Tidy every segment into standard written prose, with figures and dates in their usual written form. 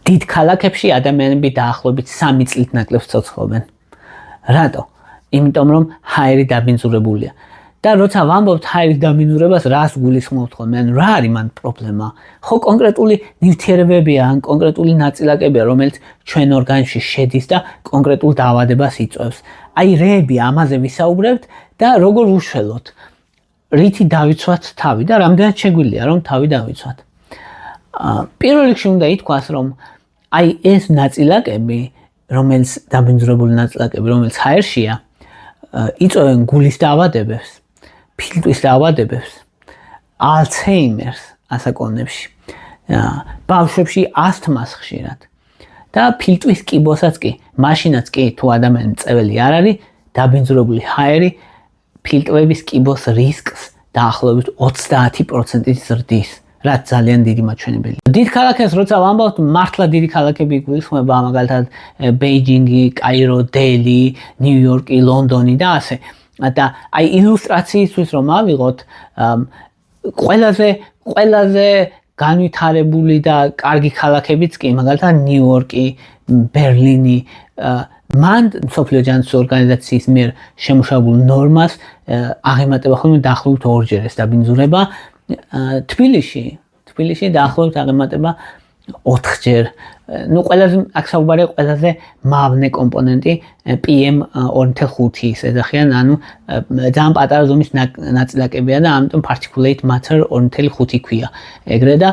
დიდ ქალაქებში ადამიანები დაახლოებით 3 წლით ნაკლებს ცოცხლობენ. რატო? იმიტომ რომ ჰაერი დაბინძურებულია. და როცა ვამბობთ ჰაერის დაბინძურებას, რას გულისხმობთ ხოლმე? ანუ რა არის მან პრობლემა? ხო კონკრეტული ნივთიერებებია, ან კონკრეტული ნაწილაკებია, რომელიც ჩვენ ორგანიზმში შედის და კონკრეტულ დაავადებას იწვევს. აი რეები ამაზე ვისაუბრებთ და როგორ უშველოთ. რითი დავიცვათ თავი და რამდენად შეგვიძლია რომ თავი დავიცვათ. პირველ რიგში უნდა ითქვას, რომ აი ეს ნაწილაკები, რომელიც დაბინძურებული ნაწილაკები, რომელიც ჰაერშია, იწვევენ გულის დაავადებებს, ფილტვის დაავადებებს, ალცჰეიმერს ასაკონებში, ბავშვებში ასთმას ხშირად და ფილტვის კიბოსაც კი, მაშინაც კი თუ ადამიანი მწეველი არ არის, დაბინძურებული ჰაერი ფილტვების კიბოს რისკს დაახლოებით 30%-ით ზრდის, რაც ძალიან დიდი მაჩვენებელია. დიდ ქალაქებს როცა ვამბობთ, მართლა დიდი ქალაქები გულისხმობა, მაგალითად ბეიჯინგი, კაირო, დელი, ნიუ-იორკი, ლონდონი და ასე. და აი ილუსტრაციისთვის რომ ავიღოთ, ყველაზე განვითარებული და კარგი ქალაქებიც კი, მაგალითად ნიუ-იორკი, ბერლინი, მან მსოფლიო ჯანმრთელობის ორგანიზაციის მიერ შემუშავებულ ნორმას აღემატება ხოლმე დაახლოებით 2-ჯერ ეს დაბინძურება. თბილისში დაახლოებით აღემატება 4-ჯერ. ნუ ყველაზე აქ საუბარია ყველაზე მავნე კომპონენტი PM2.5-ის ეძახიან, ანუ ძალიან პატარა ზომის ნაწილაკებია და ამიტომ particulate matter 2.5 ქვია. ეგრე და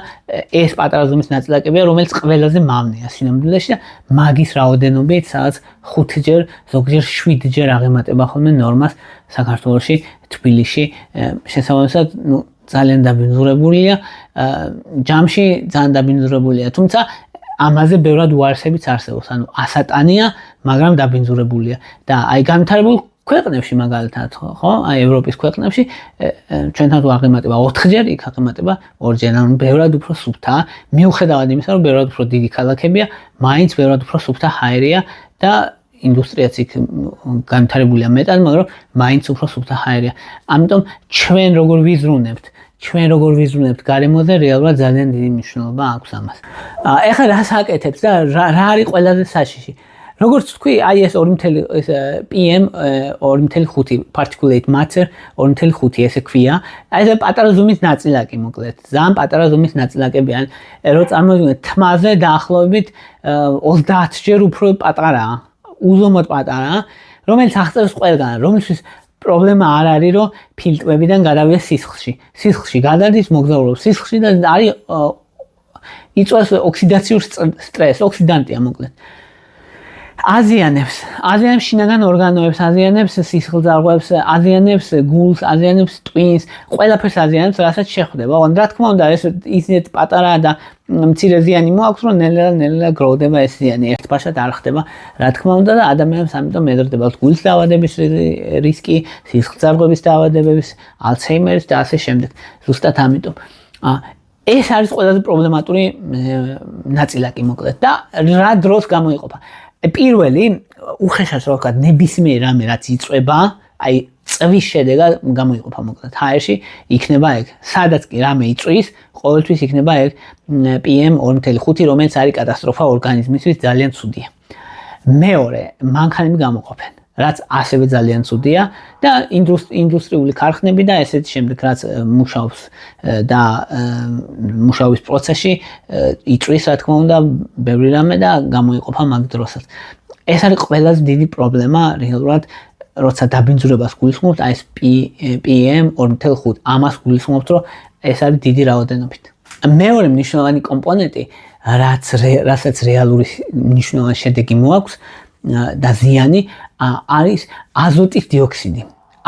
ეს პატარა ზომის ნაწილაკებია, რომელიც ყველაზე მავნეა სინამდვილეში და მაგის რაოდენობით, სადაც 5-ჯერ, ზოგჯერ 7-ჯერ აღემატება ხოლმე ნორმას საქართველოში, თბილისში, შესაბამისად, ნუ ძალიან დაბინძურებულია, ჯამში ძალიან დაბინძურებულია, თუმცა ამაზე ბევრად უარსებიც არსებობს, ანუ ასატანია, მაგრამ დაბინძურებულია და აი განვითარებულ ქვეყნებში მაგალითად, ხო, აი ევროპის ქვეყნებში ჩვენთან თუ აღემატება 4-ჯერ, იქ აღემატება 2-ჯერ, ანუ ბევრად უფრო სუფთაა, მიუხედავად იმისა, რომ ბევრად უფრო დიდი ქალაქებია, მაინც ბევრად უფრო სუფთა ჰაერია და ინდუსტრიაც იქ განვითარებულია მეტად, მაგრამ მაინც უფრო სუფთა ჰაერია. ამიტომ ჩვენ როგორ ვიზრუნებთ გარემოზე, რეალურად ძალიან დიდი მნიშვნელობა აქვს ამას. ეხლა რას აკეთებს და რა არის ყველაზე საშიში? როგორც თქვი, აი ეს 2.5 PM 2.5 particulate matter 2.5 ესე ქვია. აი ეს პატარა ზომის ნაწილაკი მოკლედ. ძალიან პატარა ზომის ნაწილაკებიან. რო წარმოვიდგინოთ, თმაზე დაახლოებით 30-ჯერ უფრო პატარაა. უზომოდ პატარა, რომელიც აღწევს ყველგან, რომლისთვის პრობლემა არ არის, რომ ფილტვებიდან გადავიდეს სისხლში. სისხლში გადადის, მოგზაურობს სისხლში და არის იწვევს ოქსიდაციურ სტრესს, ოქსიდანტია მოკლედ. აზიანებს შინაგან ორგანოებს, აზიანებს სისხლძარღვებს, აზიანებს გულს, აზიანებს ტვინს, ყველაფერს აზიანებს, რასაც შეხვდება. რა თქმა უნდა, ეს ისეთ პატარა და მცირე ზიანი მოაქვს, რომ ნელა გროვდება ეს ზიანი, ერთბაშად არ ხდება, რა თქმა უნდა და ადამიანს ამიტომ ეზრდება გულის დაავადების რისკი, სისხლძარღვების დაავადებების, ალცჰეიმერის და ასე შემდეგ. ზუსტად ამიტომ. ეს არის ყველაზე პრობლემატური ნაწილაკი მოკლედ და რა დროს გამოიყოფა. პირველი უხეშად რო ვთქვა, ნებისმიერ რამე რაც იწვება, აი წვის შედეგად გამოიყოფა მოკლედ ჰაერში, იქნება ეგ. სადაც კი რამე იწვის, ყოველთვის იქნება ეგ PM2.5, რომელიც არის კატასტროფა ორგანიზმისთვის, ძალიან ცუდია. მეორე, მანქანები გამოყოფენ, რაც ასევე ძალიან ცუდია და ინდუსტრიული ქარხნები და ესეთი შემდეგ, რაც მუშაობს და მუშაობის პროცესში იწვის, რა თქმა უნდა, ბევრი რამე და გამოიყოფა მაგ დროსაც. ეს არის ყველაზე დიდი პრობლემა რეალურად, როცა დაბინძურებას გულისხმობთ, აი ეს PM2.5, ამას გულისხმობთ, რომ ეს არის დიდი რაოდენობით. მეორე მნიშვნელოვანი კომპონენტი, რასაც რეალური მნიშვნელოვანი შედეგი მოაქვს და ზიანი არის აზოტის დიოქსიდი.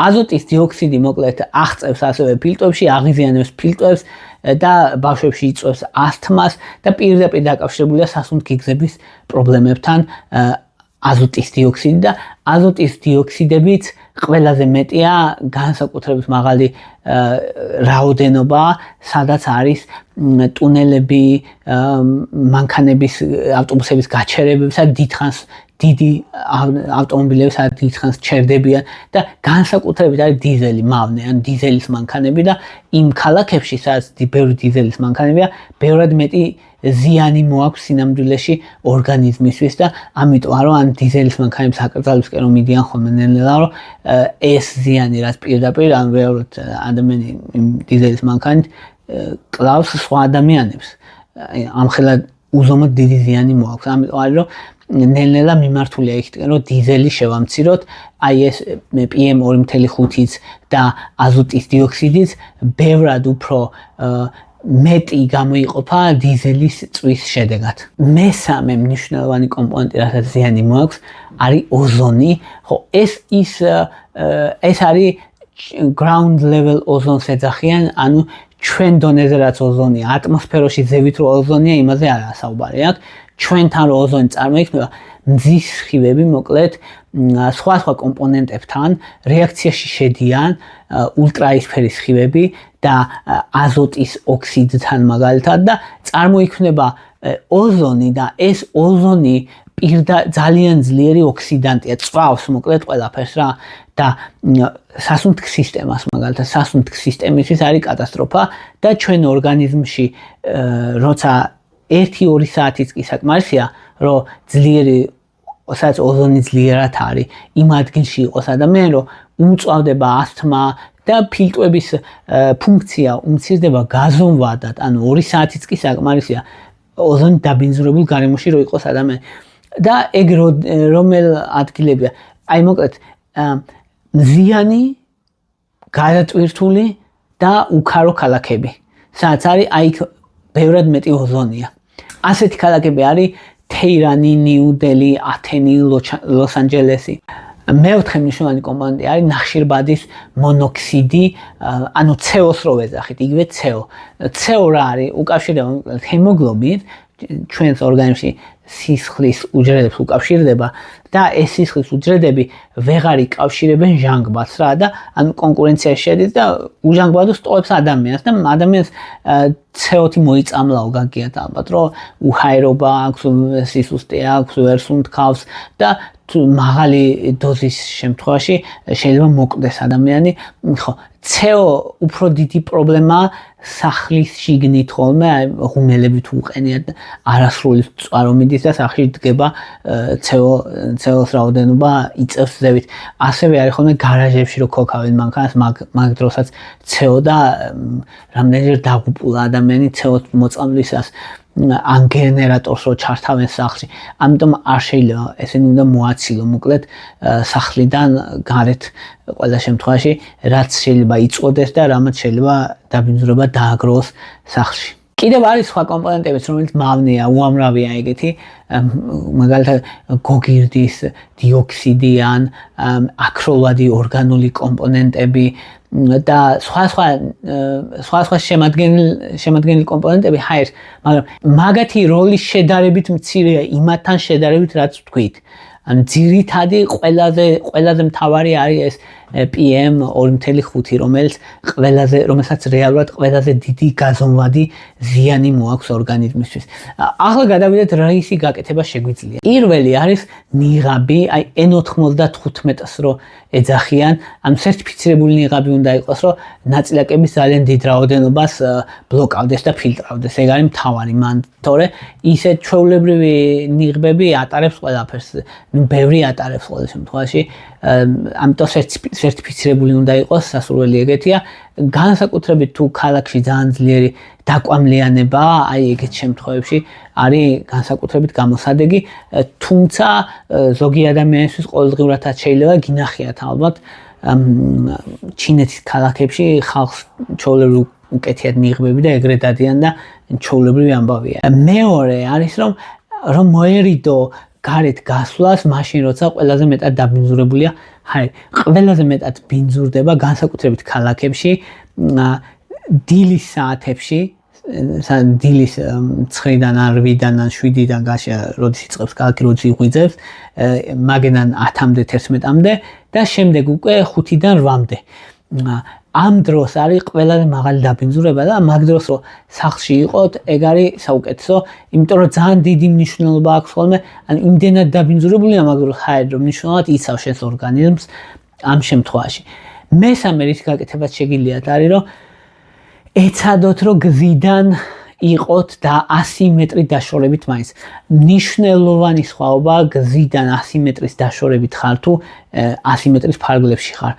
აზოტის დიოქსიდი მოკლედ აღწევს ასევე ფილტვებში, აღიზიანებს ფილტვებს და ბავშვებში იწვევს ასთმას და პირდაპირ დაკავშირებულია სასუნთქი გზების პრობლემებთან აზოტის დიოქსიდი და აზოტის დიოქსიდებიც ყველაზე მეტია განსაკუთრებით მაღალი რაოდენობა, სადაც არის ტუნელები, მანქანების, ავტობუსების გაჩერებები, სადაც დიდი ავტომობილები სადაც დიდხანს ჩერდებიან და განსაკუთრებით არის დიზელი, მავნე, ან დიზელის მანქანები და იმ ქალაქებში, სადაც ბევრი დიზელის მანქანებია, ბევრად მეტი ზიანი მოაქვს სინამდვილეში ორგანიზმისთვის და ამიტომ რომ ან დიზელის მანქანებს აკრძალვისკენ რომ მიდიან ხოლმე ნელ-ნელა რომ ეს ზიანი რაც პირდაპირ ან რეალურად ადამიანი დიზელის მანქანით კლავს სხვა ადამიანებს ამხელა უზომოდ დიდი ზიანი მოაქვს ამიტომ არის რომ ნელ-ნელა მიმართულია იქითკენ რომ დიზელი შევამციროთ აი ეს PM2.5-იც და აზოტის დიოქსიდიც ბევრად უფრო მეტი გამოიყოფა დიზელის წვის შედეგად. მესამე მნიშვნელოვანი კომპონენტი რასაც ზიანი მოაქვს არის ოზონი, ხო ეს არის ground level ozone ეძახიან, ანუ ჩვენ დონეზე რაც ოზონია, ატმოსფეროში ზევით რო ოზონია, იმაზე არაა საუბარი აქ. ჩვენთან რო ოზონი წარმოიქმნება, მზის სხივები მოკლედ სხვა კომპონენტებთან რეაქციაში შედიან ულტრაისფერის სხივები და აზოტის ოქსიდთან მაგალითად და წარმოიქმნება ოზონი და ეს ოზონი ძალიან ძლიერი ოქსიდანტია, წვავს მოკლედ ყველაფერს რა და სასუნთქ სისტემას მაგალითად სასუნთქ სისტემისთვის არის კატასტროფა და ჩვენ ორგანიზმში როცა 1-2 საათიც კი საკმარისია რომ ძლიერი სადაც ოზონი ძლიერად არის იმ ადგილში იყოს ადამიანი რომ უმწვავდება ასთმა და ფილტვების ფუნქცია უმცირდება გაზომვადად ანუ 2 საათიც კი საკმარისია ოზონი დაბინძურებულ გარემოში რომ იყოს ადამიანი და ეგ რომელ ადგილებია აი მოკლედ მზიანი გადატვირთული და უქარო ქალაქები სადაც არის აი ბევრად მეტი ოზონია ასეთი ქალაქები არის თეირანი, ნიუ-დელი, ათენი, ლოს-ანჯელესი. მეოთხე მნიშვნელოვანი კომპონენტი არის ნახშირბადის მონოქსიდი, ანუ CO-ს რო ვეძახით, იგივე CO. CO რა არის? უკავშირდება ჰემოგლობინით, ჩვენს ორგანიზმში სისხლის უჯრედებს უკავშირდება და ეს სისხლის უჯრედები ვეღარ იკავშირებენ ჟანგბადს რა და ანუ კონკურენციაში შედის და უჟანგბადოს ტოვებს ადამიანს და ადამიანს CO-თი მოიწამლაო გაგიათ ალბათ რომ უჰაერობა აქვს, სისუსტე აქვს, ვერ სუნთქავს და მაღალი დოზის შემთხვევაში შეიძლება მოკვდეს ადამიანი. ხო, CO უფრო დიდი პრობლემაა სახლის შიგნით ხოლმე, ღუმელები თუ უყენიათ არასრული წყარო მიდის და სახლში დგება CO-ს რაოდენობა იწევს ზევით. ასევე არის ხოლმე გარაჟებში რო ქოქავენ მანქანას, მაგ დროსაც CO და რამდენჯერ დაღუპულა ადამიანი CO-ს მოწამვლისას ან გენერატორს რო ჩართავენ სახლში. ამიტომ არ შეიძლება ესენი უნდა მოაცილო მოკლედ სახლიდან გარეთ ყველა შემთხვევაში რაც შეიძლება იწოდეს და რამაც შეიძლება დაბინძურება დააგროვოს სახლში. კიდევ არის სხვა კომპონენტებიც რომელიც მავნეა, უამრავია ეგეთი, მაგალითად გოგირდის დიოქსიდი ან აქროლადი ორგანული კომპონენტები და სხვა შემადგენელი კომპონენტები ჰაერს, მაგრამ მაგათი როლი შედარებით მცირეა იმათთან შედარებით რაც ვთქვით. ან ძირითადი ყველაზე მთავარი არის ეს PM2.5 რომელსაც რეალურად ყველაზე დიდი გაზომვადი ზიანი მოაქვს ორგანიზმისთვის. ახლა გადავიდეთ რა ისი გაკეთება შეგვიძლია. პირველი არის ნიღაბი, აი N95-ს რო ეძახიან, ანუ სერტიფიცირებული ნიღაბი უნდა იყოს, რომ ნაწილაკების ძალიან დიდ რაოდენობას ბლოკავდეს და ფილტრავდეს. ეგ არის მთავარი მან, თორე ისე ჩვეულებრივი ნიღბები ატარებს ყველაფერს. ბევრი ატარებს ყოველ შემთხვევაში, ამიტომ სერტიფიცირებული უნდა იყოს, სასურველი ეგეთია. განსაკუთრებით თუ ქალაქში ძალიან ძლიერი დაკვამლიანება, აი ეგეთ შემთხვევებში არის განსაკუთრებით გამოსადეგი, თუმცა ზოგი ადამიანისთვის ყოველდღიურადაც შეიძლება გინახიათ ალბათ ჩინეთის ქალაქებში ხალხს ჩვეულებრივ უკეთიათ ნიღბები და ეგრე დადიან და ჩვეულებრივი ამბავია. მეორე არის რომ მოერიდო გარეთ გასვლას მაშინ როცა ყველაზე მეტად დაბინძურებულია ჰაერი. ყველაზე მეტად ბინძურდება განსაკუთრებით ქალაქებში დილის საათებში, დილის 9-დან ან 8-დან ან 7-დან გაშა როდის იწყებს ქალაქი როდის იღვიძებს, მაგედან 10-მდე 11-მდე და შემდეგ უკვე 5-დან 8-მდე. ამ დროს არის ყველაზე მაღალი დაბინძურება და მაგ დროს რო სახლში იყოთ, ეგ არის საუკეთესო, იმიტომ რომ ძალიან დიდი მნიშვნელობა აქვს ხოლმე, ანუ იმდენად დაბინძურებულია მაგ დროს ჰაერი, რომ მნიშვნელოვნად იცავს შენს ორგანიზმს ამ შემთხვევაში. მესამე რის გაკეთებაც შეგიძლიათ არის რომ ეცადოთ რომ გზიდან იყოთ და 100 მეტრი დაშორებით მაინც. მნიშვნელოვანი სხვაობა გზიდან 100 მეტრის დაშორებით ხარ თუ 100 მეტრის ფარგლებში ხარ.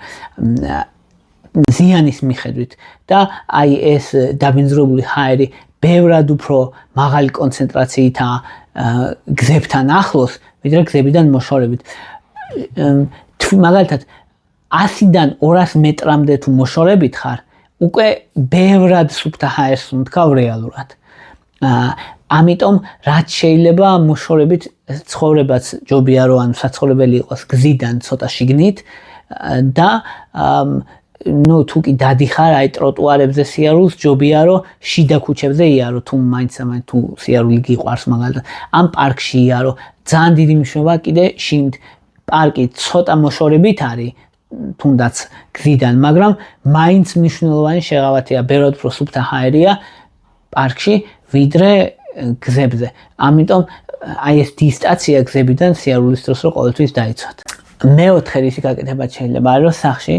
ზიანის მიხედვით და აი ეს დაბინძურებული ჰაერი ბევრად უფრო მაღალი კონცენტრაციითაა გზებთან ახლოს, ვიდრე გზებიდან მოშორებით. მაგალითად 100-დან 200 მეტრამდე თუ მოშორებით ხარ, უკვე ბევრად სუფთა ჰაერს უნდქავ რეალურად. ამიტომ რაც შეიძლება მოშორებით ცხოვრებაც ჯობია რომ ანუ საცხოვრებელი იყოს გზიდან ცოტა შიგნით და თუ კი დადიხარ აი ტროტუარებზე სიარულს ჯობია რომ შიდა ქუჩებზე იარო თუ მაინც თუ სიარული გიყვარს მაგალითად ამ პარკში იარო ძალიან დიდი მნიშვნელობა კიდე შინდ პარკი ცოტა მოშორებით არის თუნდაც გზიდან მაგრამ მაინც მნიშვნელოვანი შეღავათია ბევრად უფრო სუფთა ჰაერია პარკში ვიდრე გზებზე ამიტომ აი ეს დისტანცია გზებიდან სიარულის დროს რო ყოველთვის დაიცვათ მეოთხე რისი გაკეთება შეიძლება არის რომ სახში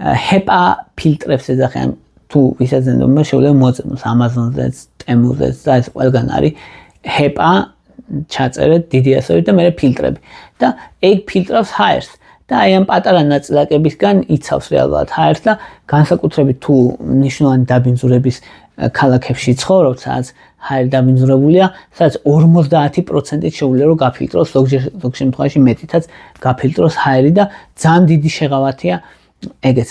HEPA ფილტრებს ეძახიან თუ ვისაც ზენდობა შეუძლია მოწმოს Amazon-ზეც, Temu-ზეც და ეს ყველგან არის HEPA ჩაწერეთ დიდი ასოებით და მე ფილტრები და ეგ ფილტრავს ჰაერს და აი ამ პატარა ნაწილაკებისგან იცავს რეალურად ჰაერს და განსაკუთრებით თუ მნიშვნელოვანი დაბინძურების ქალაქებში ცხოვრობ, სადაც ჰაერი დაბინძურებულია, სადაც 50%-ით შეუძლია რომ გაფილტროს, ზოგ შემთხვევაში მეტითაც გაფილტროს ჰაერი და ძალიან დიდი შეღავათია ეგეც.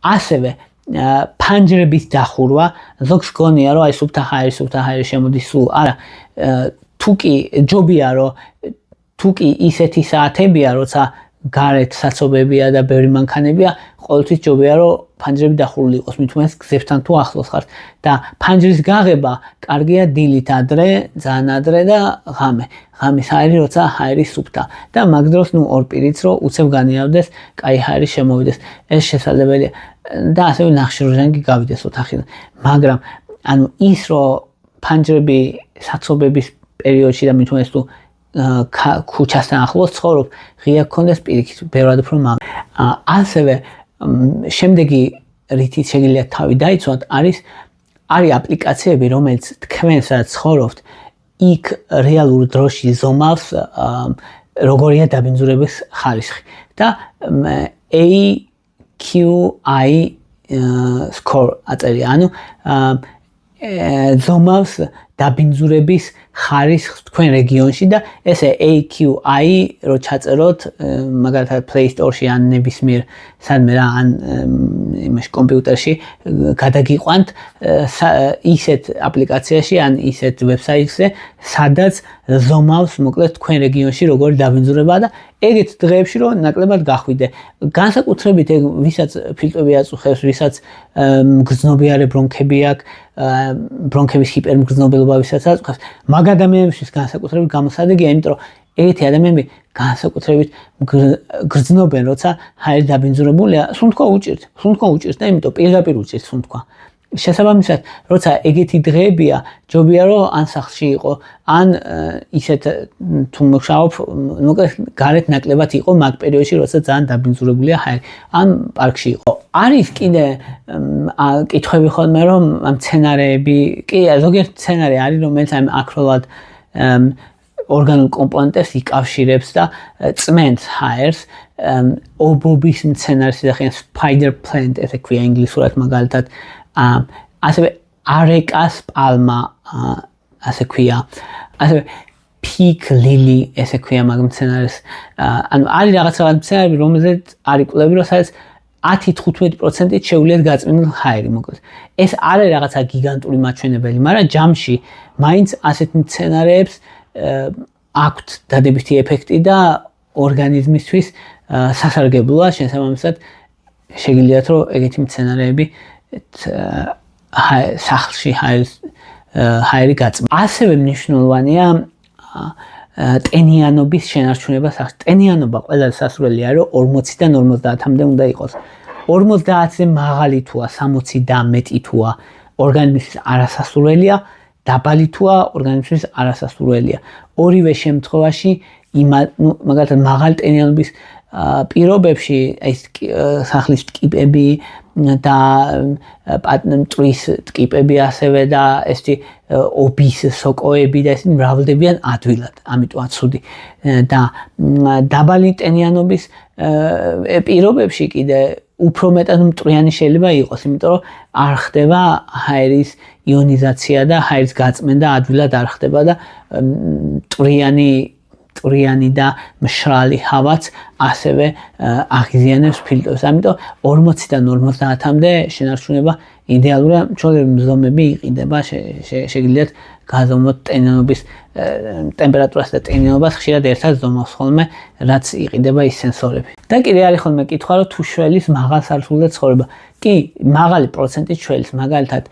ასევე ფანჯრების დახურვა, ზოგს გონია რომ აი სუფთა ჰაერი შემოდის სულ, არა, თუ კი ჯობია რომ თუ კი ისეთი საათებია, როცა გარეთ საცობებია და ბევრი მანქანებია, ყოველთვის ჯობია რომ ფანჯრები დახურული იყოს, მით უმეტეს გზებთან თუ ახლოს ხართ და ფანჯრის გაღება კარგია დილით ადრე, ძალიან ადრე და ღამე. ღამის ჰაერი როცა ჰაერი სუფთა და მაგ დროს ორ პირიც რომ უცებ განიავდეს, კაი ჰაერი შემოვიდეს. ეს შესაძლებელია და ასევე ნახშირორჟანგი გავიდეს ოთახიდან. მაგრამ ანუ ის რომ ფანჯრები საცობების პერიოდში და მით უმეტეს თუ ქუჩასთან ახლოს ცხოვრობ, ღია გქონდეს პირიქით, ბევრად უფრო მაგ. ასევე შემდეგი რითიც შეგიძლია თავი დაიცვათ, არის აპლიკაციები, რომელიც თქვენ სადაც ცხოვრობთ, იქ რეალურ დროში ზომავს როგორია დაბინძურების ხარისხი და AQI score აწერია, ანუ ზომავს დაბინძურების ხარისხს თქვენ რეგიონში და ესე AQI რო ჩაწეროთ მაგალითად Play Store-ში ან ნებისმიერ სადმე რა ან იმაში კომპიუტერში გადაგიყვანთ ისეთ აპლიკაციაში ან ისეთ ვებსაიტზე სადაც ზომავს მოკლედ თქვენ რეგიონში როგორი დაბინძურებაა და ეგეთ დღეებში რომ ნაკლებად გახვიდე განსაკუთრებით ეგ ვისაც ფილტრები აწუხებს ვისაც მგრძნობიარე ბრონქები აქვს ბრონქების ჰიპერმგრძნობელობა ვისაც აწუხებს მაგ ადამიანებისთვის განსაკუთრებით გამოსადეგია, იმიტომ რომ ეგეთი ადამიანები განსაკუთრებით გრძნობენ, როცა ჰაერი დაბინძურებულია, სუნთქვა უჭირთ და იმიტომ პირდაპირ უჭირთ სუნთქვა. შესაბამისად, როცა ეგეთი დღეებია, ჯობია რომ ან სახლში იყო, ან ისეთ თუ მუშაობ, მოკლედ გარეთ ნაკლებად იყო მაგ პერიოდში, როცა ძალიან დაბინძურებულია ჰაერი, ან პარკში იყო. არის კიდე კითხვები ხოლმე რომ ამ სცენარეები, კი, ზოგიერთ სცენარე არის, რომელიც ამ აკროლად ორგანულ კომპონენტებს იკავშირებს და წმენს ჰაერს. ობობის სცენარს ეძახიან spider plant, ესე ქვია ინგლისურად მაგალითად. ასევე არეკას პალმა ასე ქვია. ასევე peak lily ესე ქვია მაგ სცენარს. ანუ არის რაღაცა სცენარები, რომელზეც არის კვლევები, სადაც 10-15%-ით შეუძლიათ გაწმენდ ჰაერი მოკლედ. ეს არ არის რაღაცა გიგანტური მაჩვენებელი, მაგრამ ჯამში მაინც ასეთ სცენარეებს აქვთ დადებითი ეფექტი და ორგანიზმისთვის სასარგებლოა, შესაბამისად შეგიძლიათ რომ ეგეთი სცენარეები სახლში ჰაერი გაწმენდ. ასევე მნიშვნელოვანია ტენიანობის შენარჩუნება სახლში. ტენიანობა ყველა სასურველია რომ 40-დან 50-მდე უნდა იყოს. 50-ზე მაღალი თუა, 60 და მეტი თუა ორგანიზმის არასასურველია, დაბალი თუა ორგანიზმის არასასურველია. ორივე შემთხვევაში მაგალითად მაღალი ტენიანობის პირობებში ეს სახლის ტკიპები და მტვრის ტკიპები ასევე და ესეთი ობის სოკოები და ესეთი მრავლდებიან ადვილად, ამიტომაც ცუდი და დაბალი ტენიანობის პირობებში კიდე უფრო მეტად მტვრიანი შეიძლება იყოს, იმიტომ რომ არ ხდება ჰაერის იონიზაცია და ჰაერის გაწმენდა ადვილად არ ხდება და მტვრიანი და მშრალი ჰავაც ასევე აღიზიანებს ფილტრებს. ამიტომ 40-დან 50-მდე შენარჩუნება იდეალურია, ჩვეულებრივი მზომები იყიდება, შეგიძლიათ გაზომოთ ტენიანობის ტემპერატურას და ტენიანობას ხშირად ერთად ზომავს ხოლმე, რაც იყიდება ის სენსორები. და კიდე არის ხოლმე კითხვა, რომ თუ შველის მაღალ სართულზე ცხოვრება. კი, მაღალი პროცენტით შველის, მაგალითად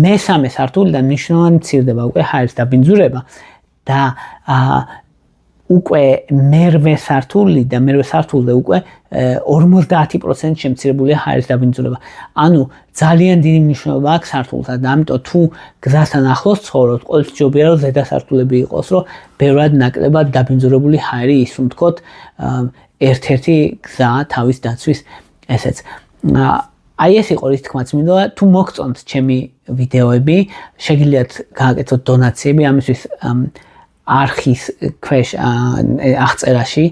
მესამე სართულიდან მნიშვნელოვნად მცირდება უკვე ჰაერის დაბინძურება და უკვე მერვე სართულზე უკვე 50% შემცირებულია ჰაერის დაბინძურება. ანუ ძალიან დიდი მნიშვნელობა აქვს სართულსა და ამიტომ თუ გზასთან ახლოს ცხოვრობთ, ყოველთვის ჯობია რომ ზედა სართულები იყოს, რომ ბევრად ნაკლებად დაბინძურებული ჰაერი ისუნთქოთ. ერთ-ერთი გზა თავის დაცვის ესეც. აი ეს იყო რის თქმაც მინდოდა, თუ მოგწონთ ჩემი ვიდეოები, შეგიძლიათ გააკეთოთ დონაციები ამისთვის არხის ქვეშ აღწერაში,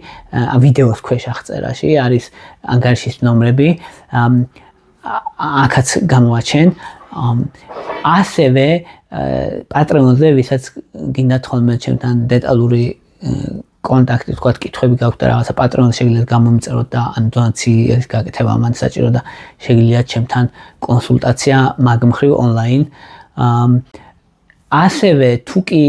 ვიდეოს ქვეშ აღწერაში არის ანგარიშის ნომრები, აქაც გამოაჩენ. ასევე პატრეონზე, ვისაც გინდათ ხოლმე ჩემთან დეტალური კონტაქტი, თქვა კითხვები გაქვთ და რაღაცა პატრეონზე შეგიძლიათ გამომწეროთ და ან დონაციის გაკეთება ამან საჭირო და შეგიძლიათ ჩემთან კონსულტაცია მაგ მხრივ ონლაინ. ასევე თუ კი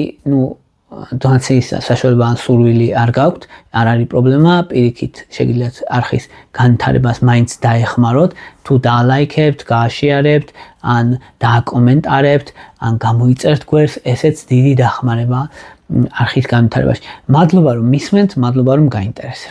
დონაციის საშუალება ან სურვილი არ გაქვთ, არ არის პრობლემა, პირიქით შეგიძლიათ არხის განვითარებას მაინც დაეხმაროთ, თუ დაალაიქებთ, გააშიარებთ, ან დააკომენტარებთ, ან გამოიწერთ გვერდს, ესეც დიდი დახმარება არხის განვითარებაში. მადლობა რომ მისმენთ, მადლობა რომ გაინტერესებთ.